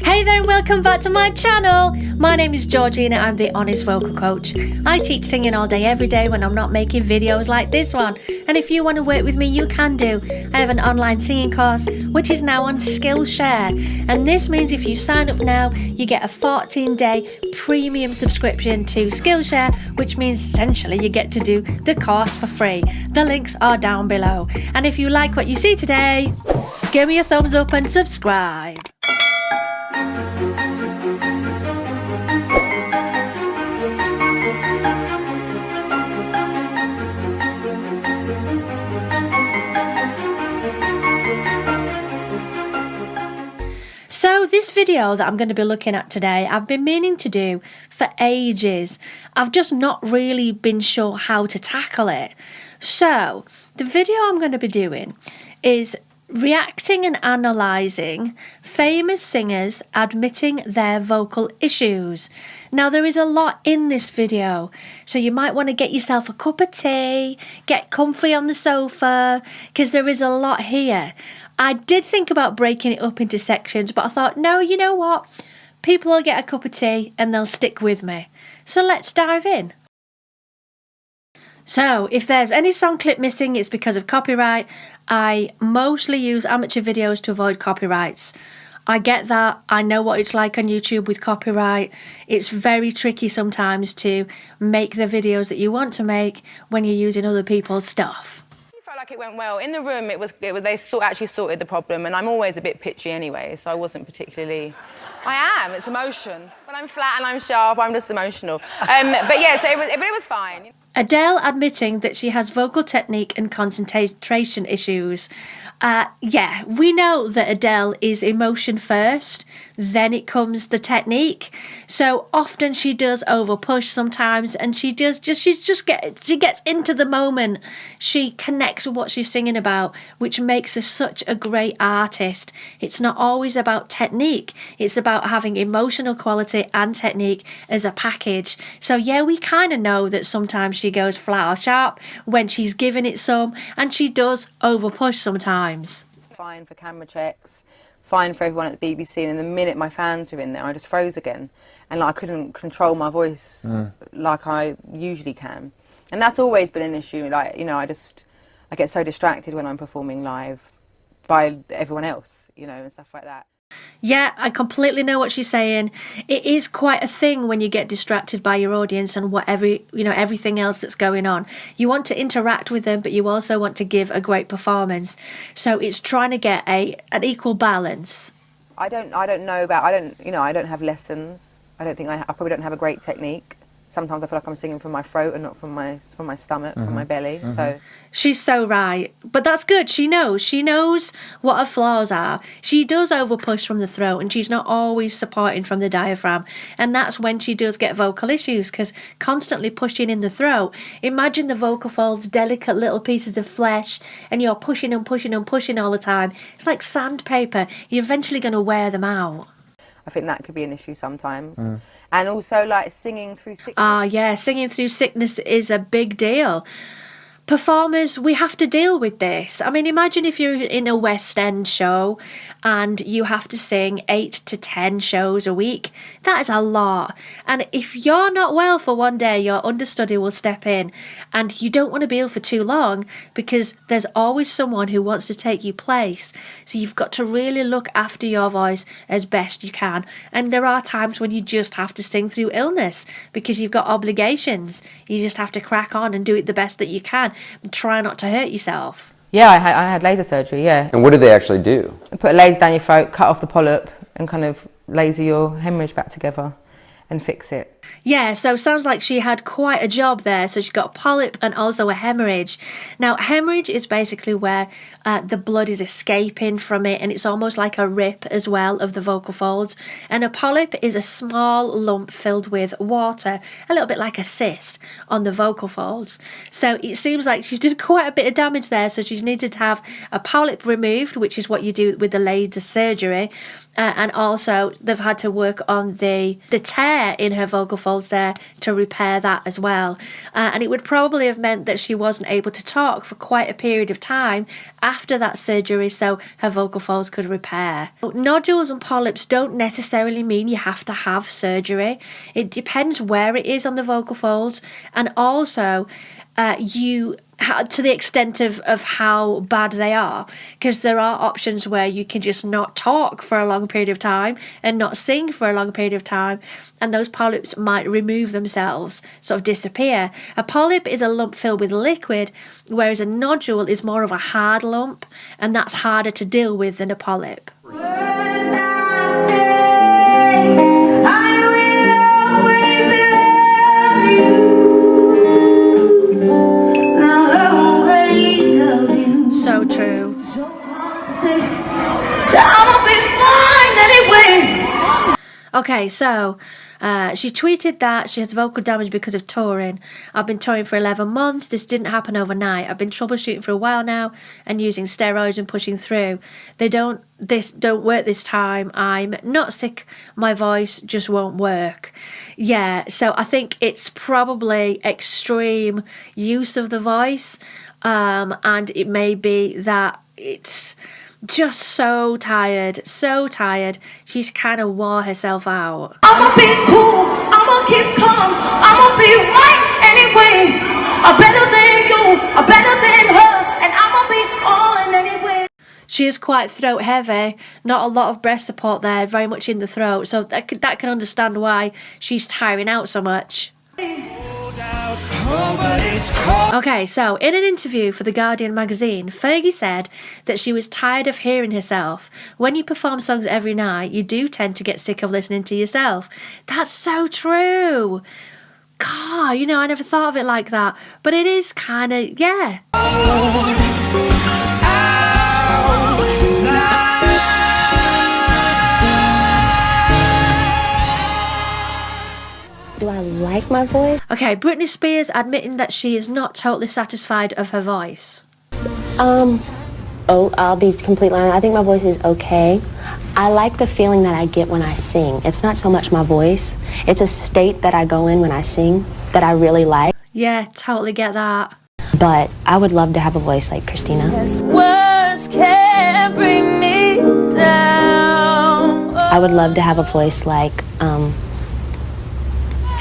Hey there and welcome back to my channel. My name is Georgina, I'm the Honest Vocal Coach. I teach singing all day every day when I'm not making videos like this one. And if you want to work with me, you can do. I have an online singing course which is now on Skillshare. And this means if you sign up now, you get a 14-day premium subscription to Skillshare, which means essentially you get to do the course for free. The links are down below. And if you like what you see today, give me a thumbs up and subscribe. So this video that I'm going to be looking at today, I've been meaning to do for ages. I've just not really been sure how to tackle it. So the video I'm going to be doing is reacting and analysing famous singers admitting their vocal issues. Now there is a lot in this video, so you might want to get yourself a cup of tea, get comfy on the sofa, because there is a lot here. I did think about breaking it up into sections, but I thought, no, you know what? People will get a cup of tea and they'll stick with me. So let's dive in. So if there's any song clip missing, it's because of copyright. I mostly use amateur videos to avoid copyrights. I get that. I know what it's like on YouTube with copyright. It's very tricky sometimes to make the videos that you want to make when you're using other people's stuff. Like it went well in the room. They actually sorted the problem, and I'm always a bit pitchy anyway, so I wasn't particularly. It's emotion. When I'm flat and I'm sharp, I'm just emotional. But yeah, so it was fine. Adele admitting that she has vocal technique and concentration issues. Yeah, we know that Adele is emotion first, then it comes the technique. So often she does over push sometimes, and she gets into the moment. She connects with what she's singing about, which makes her such a great artist. It's not always about technique. It's about having emotional quality and technique as a package. So yeah, we kind of know that sometimes she goes flat or sharp when she's giving it some, and she does over push sometimes. Fine for camera checks, fine for everyone at the BBC, and then the minute my fans are in there, I just froze again, and I couldn't control my voice like I usually can, and that's always been an issue. Like, you know, I get so distracted when I'm performing live by everyone else, you know, and stuff like that. Yeah, I completely know what she's saying. It is quite a thing when you get distracted by your audience and everything else that's going on. You want to interact with them, but you also want to give a great performance. So it's trying to get an equal balance. I don't have lessons. I probably don't have a great technique. Sometimes I feel like I'm singing from my throat and not from my stomach, from my belly. So she's so right, but that's good. She knows what her flaws are. She does over push from the throat, and she's not always supporting from the diaphragm, and that's when she does get vocal issues, because constantly pushing in the throat. Imagine the vocal folds, delicate little pieces of flesh, and you're pushing and pushing and pushing all the time. It's like sandpaper. You're eventually going to wear them out. I think that could be an issue sometimes. And also, like, singing through sickness. Yeah, singing through sickness is a big deal. Performers, we have to deal with this. I mean, imagine if you're in a West End show and you have to sing 8 to 10 shows a week. That is a lot. And if you're not well for one day, your understudy will step in, and you don't want to be ill for too long because there's always someone who wants to take your place. So you've got to really look after your voice as best you can. And there are times when you just have to sing through illness because you've got obligations. You just have to crack on and do it the best that you can. Try not to hurt yourself. Yeah, I had laser surgery, yeah. And what do they actually do? Put a laser down your throat, cut off the polyp, and kind of laser your hemorrhage back together and fix it. Yeah, so sounds like she had quite a job there. So she got a polyp and also a hemorrhage. Now, hemorrhage is basically where the blood is escaping from it, and it's almost like a rip as well of the vocal folds. And a polyp is a small lump filled with water, a little bit like a cyst on the vocal folds. So it seems like she's did quite a bit of damage there, so she's needed to have a polyp removed, which is what you do with the laser surgery, and also they've had to work on the tear tear in her vocal folds there to repair that as well. And it would probably have meant that she wasn't able to talk for quite a period of time after that surgery, so her vocal folds could repair. Nodules and polyps don't necessarily mean you have to have surgery. It depends where it is on the vocal folds, and also to the extent of how bad they are, because there are options where you can just not talk for a long period of time and not sing for a long period of time, and those polyps might remove themselves, sort of disappear. A polyp is a lump filled with liquid, whereas a nodule is more of a hard lump, and that's harder to deal with than a polyp. So true. Okay, so she tweeted that she has vocal damage because of touring. I've been touring for 11 months. This didn't happen overnight. I've been troubleshooting for a while now and using steroids and pushing through. They don't work this time. I'm not sick. My voice just won't work. Yeah, so I think it's probably extreme use of the voice. And it may be that it's just so tired. She's kind of wore herself out. I'ma be cool, I'ma keep calm, I'ma be right anyway. I'm better than you, I'm better than her, and I'ma be on anyway. She is quite throat heavy, not a lot of breast support there, very much in the throat, so that can understand why she's tiring out so much. Okay, so in an interview for The Guardian magazine, Fergie said that she was tired of hearing herself. When you perform songs every night, you do tend to get sick of listening to yourself. That's so true. God, you know, I never thought of it like that. But it is kind of, yeah. Do I like my voice? Okay, Britney Spears admitting that she is not totally satisfied of her voice. I'll be completely honest. I think my voice is okay. I like the feeling that I get when I sing. It's not so much my voice. It's a state that I go in when I sing that I really like. Yeah, totally get that. But I would love to have a voice like Christina. Words can't bring me down. I would love to have a voice like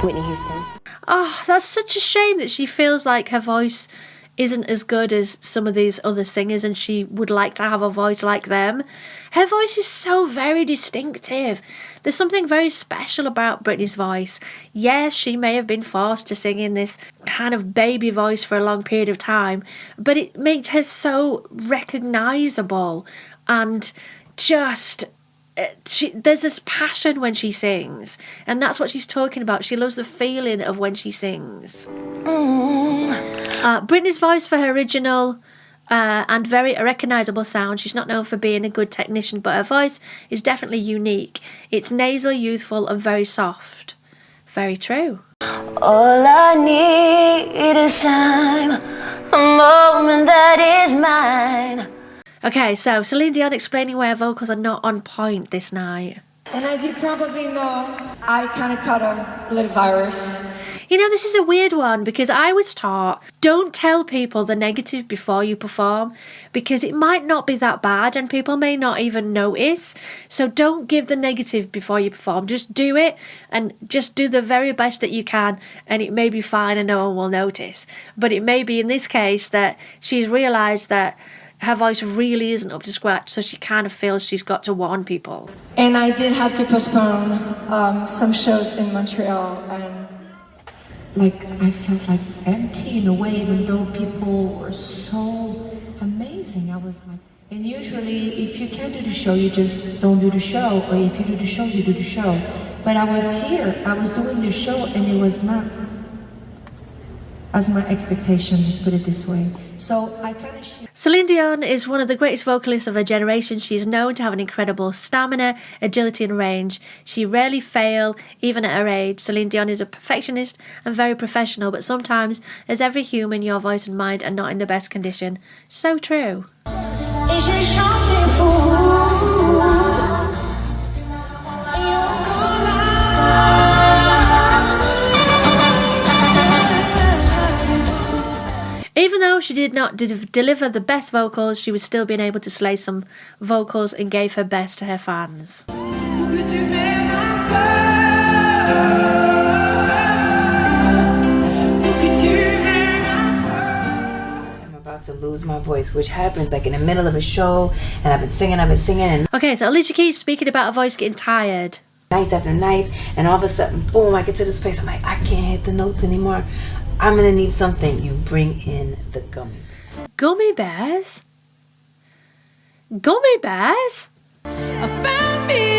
Whitney Houston. Oh, that's such a shame that she feels like her voice isn't as good as some of these other singers and she would like to have a voice like them. Her voice is so very distinctive. There's something very special about Britney's voice. Yes, she may have been forced to sing in this kind of baby voice for a long period of time, but it makes her so recognisable and just... there's this passion when she sings, and that's what she's talking about. She loves the feeling of when she sings. Britney's voice for her original and very recognisable sound. She's not known for being a good technician, but her voice is definitely unique. It's nasal, youthful and very soft. Very true. All I need is time, a moment that is mine. Okay, so Celine Dion explaining why her vocals are not on point this night. And as you probably know, I kind of caught a little virus. You know, this is a weird one because I was taught, don't tell people the negative before you perform because it might not be that bad and people may not even notice. So don't give the negative before you perform. Just do it and just do the very best that you can and it may be fine and no one will notice. But it may be in this case that she's realised that her voice really isn't up to scratch, so she kind of feels she's got to warn people. And I did have to postpone some shows in Montreal, and I felt like empty in a way, even though people were so amazing. I was like, and usually if you can't do the show, you just don't do the show, or if you do the show, you do the show. But I was here, I was doing the show, and it was not as my expectation, let's put it this way. So I kind of... Celine Dion is one of the greatest vocalists of her generation. She is known to have an incredible stamina, agility and range. She rarely fails, even at her age. Celine Dion is a perfectionist and very professional, but sometimes, as every human, your voice and mind are not in the best condition. So true. she did not deliver the best vocals, she was still being able to slay some vocals and gave her best to her fans. To lose my voice, which happens like in the middle of a show, and I've been singing and Okay, so Alicia Keys speaking about her voice getting tired. Nights after nights, and all of a sudden, boom, I get to this place, I'm like, I can't hit the notes anymore. I'm gonna need something. You bring in the gummy bears. Gummy bears? Gummy bears? I found me.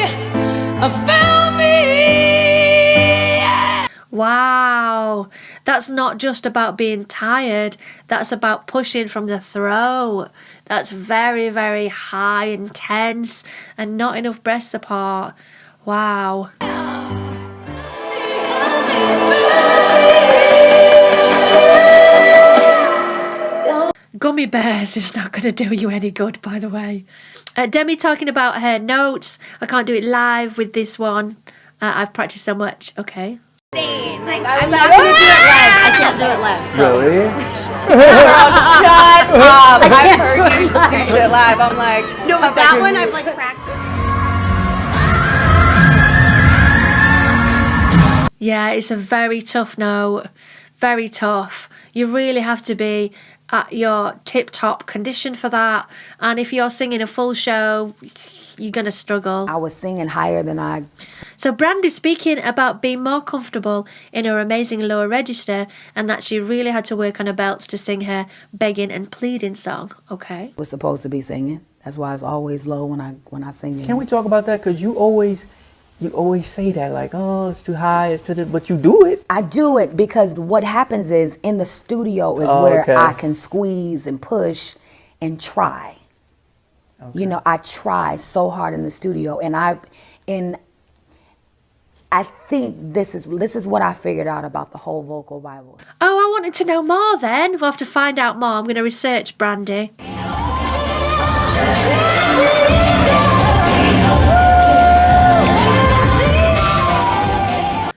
Wow, that's not just about being tired, that's about pushing from the throat. That's very, very high, intense, and not enough breast support. Wow. Gummy bears is not going to do you any good, by the way. Demi talking about her notes. I can't do it live with this one. I've practiced so much. Okay. Like, I'm not gonna do it live. I can't do it live. So. Really? Shut up! I've heard you do shit live. I'm like, No, but that one I've like practiced. Yeah, it's a very tough note. Very tough. You really have to be at your tip-top condition for that. And if you're singing a full show, you're going to struggle. I was singing higher than I... So Brandy speaking about being more comfortable in her amazing lower register, and that she really had to work on her belts to sing her begging and pleading song. Okay. was supposed to be singing. That's why it's always low when I sing. Can we talk about that? Because you always say that, like, oh, it's too high, it's too this, but you do it. I do it because what happens is in the studio is where I can squeeze and push and try. Okay. You know, I try so hard in the studio, and I think this is what I figured out about the whole vocal Bible. Oh, I wanted to know more then. We'll have to find out more. I'm going to research Brandy.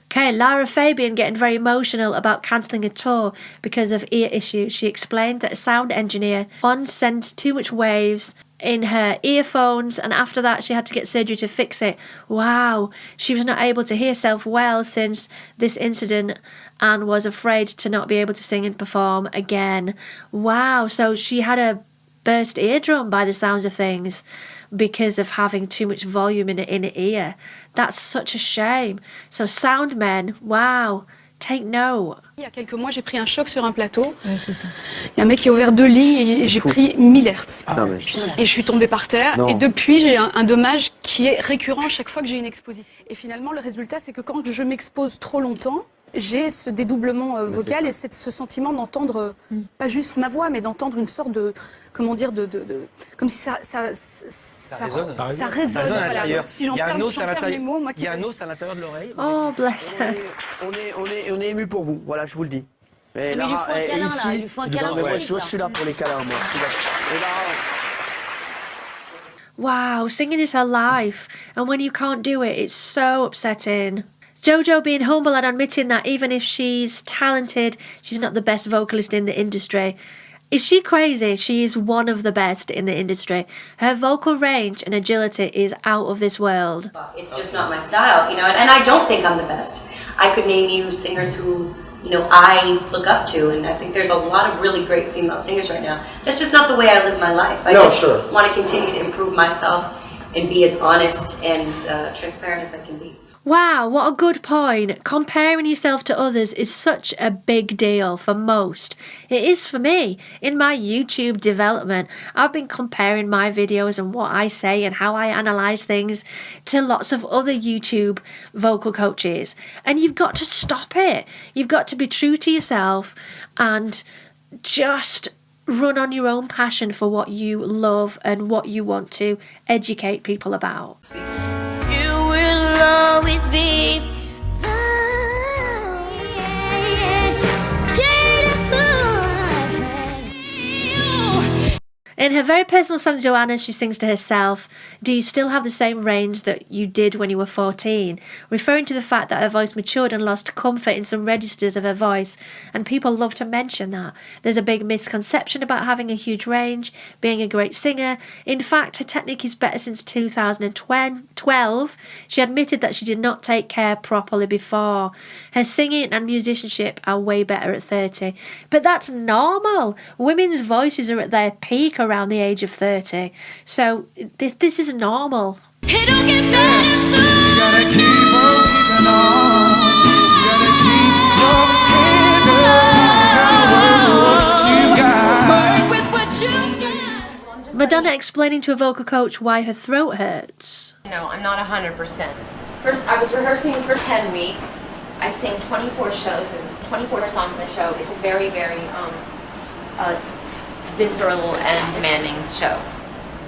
Okay, Lara Fabian getting very emotional about cancelling a tour because of ear issues. She explained that a sound engineer sent too much waves in her earphones, and after that she had to get surgery to fix it. Wow, she was not able to hear herself well since this incident and was afraid to not be able to sing and perform again. Wow, so she had a burst eardrum by the sounds of things because of having too much volume in her ear. That's such a shame. So sound men, wow, take note. Il y a quelques mois, j'ai pris un choc sur un plateau. Ouais, c'est ça. Il y a un mec qui a ouvert 2 lignes et j'ai pris 1000 Hertz. Et je suis tombée par terre. Non. Et depuis, j'ai un dommage qui est récurrent chaque fois que j'ai une exposition. Et finalement, le résultat, c'est que quand je m'expose trop longtemps, j'ai ce dédoublement vocal et ce sentiment d'entendre pas juste ma voix, mais d'entendre une sorte de, comment dire, comme si ça résonne. Ça résonne à l'intérieur. Si j'en perds mes mots, moi qui... Il y a un os à l'intérieur de l'oreille. Oh, bless her. On est ému pour vous, voilà, je vous le dis. Mais il lui faut un câlin, là. Il lui faut un câlin. Je suis là pour les câlins, moi. Wow, singing is her life. And when you can't do it, it's so upsetting. Jojo being humble and admitting that even if she's talented, she's not the best vocalist in the industry. Is she crazy? She is one of the best in the industry. Her vocal range and agility is out of this world. It's just not my style, you know, and I don't think I'm the best. I could name you singers who, you know, I look up to, and I think there's a lot of really great female singers right now. That's just not the way I live my life. I want to continue to improve myself and be as honest and transparent as I can be. Wow, what a good point. Comparing yourself to others is such a big deal for most. It is for me. In my YouTube development, I've been comparing my videos and what I say and how I analyse things to lots of other YouTube vocal coaches. And you've got to stop it. You've got to be true to yourself and just run on your own passion for what you love and what you want to educate people about. You will always be In her very personal song, Joanna, she sings to herself, "Do you still have the same range that you did when you were 14?" Referring to the fact that her voice matured and lost comfort in some registers of her voice. And people love to mention that. There's a big misconception about having a huge range, being a great singer. In fact, her technique is better since 2012. She admitted that she did not take care properly before. Her singing and musicianship are way better at 30. But that's normal. Women's voices are at their peak around the age of 30. So this is normal. It'll get better soon. You gotta keep on keeping on. You gotta keep your head up. You gotta work with what you got. Madonna explaining to a vocal coach why her throat hurts. No, I'm not 100%. First, I was rehearsing for 10 weeks. I sang 24 shows and 24 songs in the show. It's a very, very visceral and demanding show.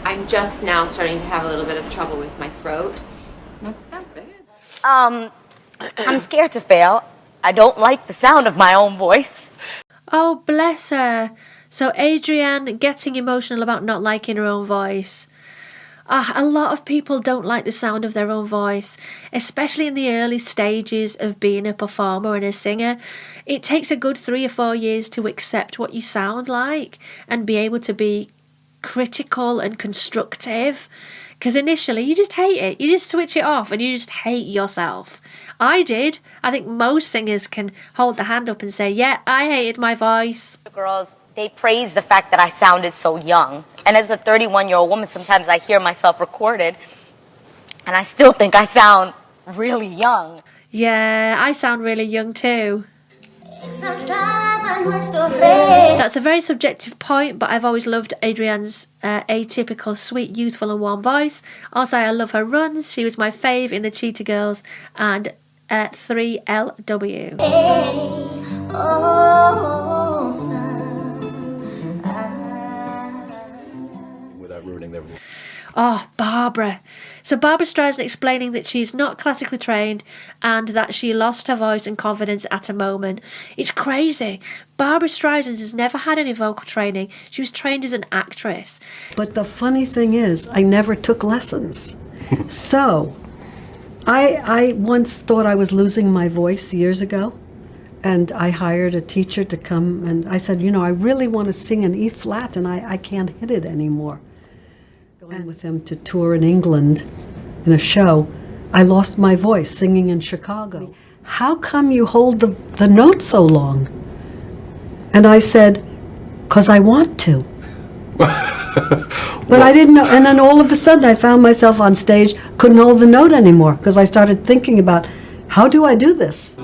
I'm just now starting to have a little bit of trouble with my throat. I'm scared to fail. I don't like the sound of my own voice. Oh, bless her. So Adrienne getting emotional about not liking her own voice. A lot of people don't like the sound of their own voice, especially in the early stages of being a performer and a singer. It takes a good 3 or 4 years to accept what you sound like and be able to be critical and constructive. Because initially you just hate it. You just switch it off and you just hate yourself. I did. I think most singers can hold the hand up and say, yeah, I hated my voice. Girls, they praise the fact that I sounded so young. And as a 31-year-old woman, sometimes I hear myself recorded and I still think I sound really young. Yeah, I sound really young too. That's a very subjective point, but I've always loved Adrienne's atypical, sweet, youthful and warm voice. Also, I love her runs. She was my fave in the Cheetah Girls and 3LW. Without ruining their... Oh, Barbra. So Barbra Streisand explaining that she's not classically trained and that she lost her voice and confidence at a moment. It's crazy. Barbra Streisand has never had any vocal training. She was trained as an actress. But the funny thing is, I never took lessons. So, I once thought I was losing my voice years ago. And I hired a teacher to come and I said, you know, I really want to sing an E flat and I can't hit it anymore. Going with him to tour in England in a show, I lost my voice singing in Chicago. How come you hold the note so long? And I said, 'cause I want to. But I didn't know, and then all of a sudden I found myself on stage, couldn't hold the note anymore, because I started thinking about, how do I do this?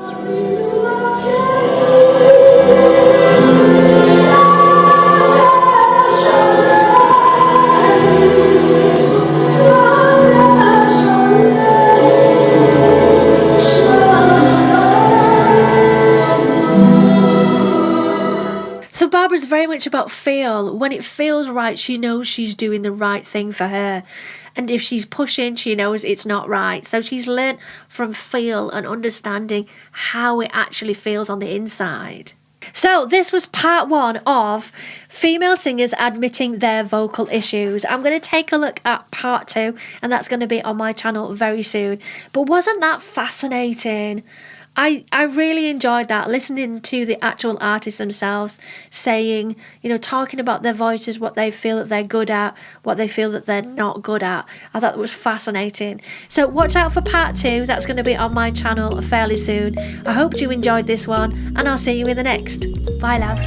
So Barbara's very much about feel. When it feels right, she knows she's doing the right thing for her. And if she's pushing, she knows it's not right. So she's learnt from feel and understanding how it actually feels on the inside. So this was part 1 of female singers admitting their vocal issues. I'm going to take a look at part 2, and that's going to be on my channel very soon. But wasn't that fascinating? I really enjoyed that, listening to the actual artists themselves saying, you know, talking about their voices, what they feel that they're good at, what they feel that they're not good at. I thought that was fascinating. So watch out for part 2. That's going to be on my channel fairly soon. I hope you enjoyed this one, and I'll see you in the next. Bye, loves.